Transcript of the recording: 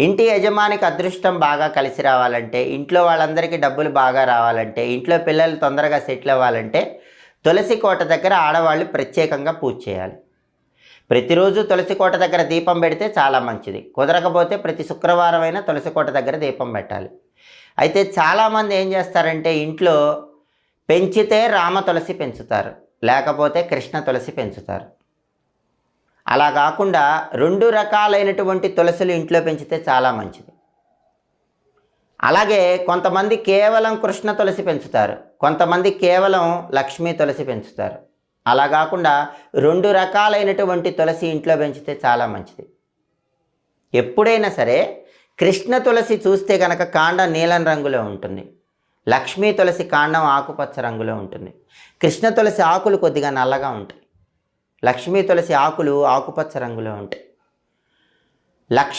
ఇంటి యజమానికి అదృష్టం బాగా కలిసి రావాలంటే, ఇంట్లో వాళ్ళందరికీ డబ్బులు బాగా రావాలంటే, ఇంట్లో పిల్లలు తొందరగా సెటిల్ అవ్వాలంటే తులసి కోట దగ్గర ఆడవాళ్ళు ప్రత్యేకంగా పూజ చేయాలి. ప్రతిరోజు తులసి కోట దగ్గర దీపం పెడితే చాలా మంచిది. కుదరకపోతే ప్రతి శుక్రవారం అయినా తులసి కోట దగ్గర దీపం పెట్టాలి. అయితే చాలామంది ఏం చేస్తారంటే ఇంట్లో పెంచితే రామ తులసి పెంచుతారు, లేకపోతే కృష్ణ తులసి పెంచుతారు. అలా కాకుండా 2 రకాలైనటువంటి తులసులు ఇంట్లో పెంచితే చాలా మంచిది. అలాగే కొంతమంది కేవలం కృష్ణ తులసి పెంచుతారు, కొంతమంది కేవలం లక్ష్మీ తులసి పెంచుతారు. అలా కాకుండా 2 రకాలైనటువంటి తులసి ఇంట్లో పెంచితే చాలా మంచిది. ఎప్పుడైనా సరే కృష్ణ తులసి చూస్తే కనుక కాండం నీలం రంగులో ఉంటుంది, లక్ష్మీ తులసి కాండం ఆకుపచ్చ రంగులో ఉంటుంది. కృష్ణ తులసి ఆకులు కొద్దిగా నల్లగా ఉంటాయి, లక్ష్మీ తులసి ఆకులు ఆకుపచ్చ రంగులో ఉంటాయి.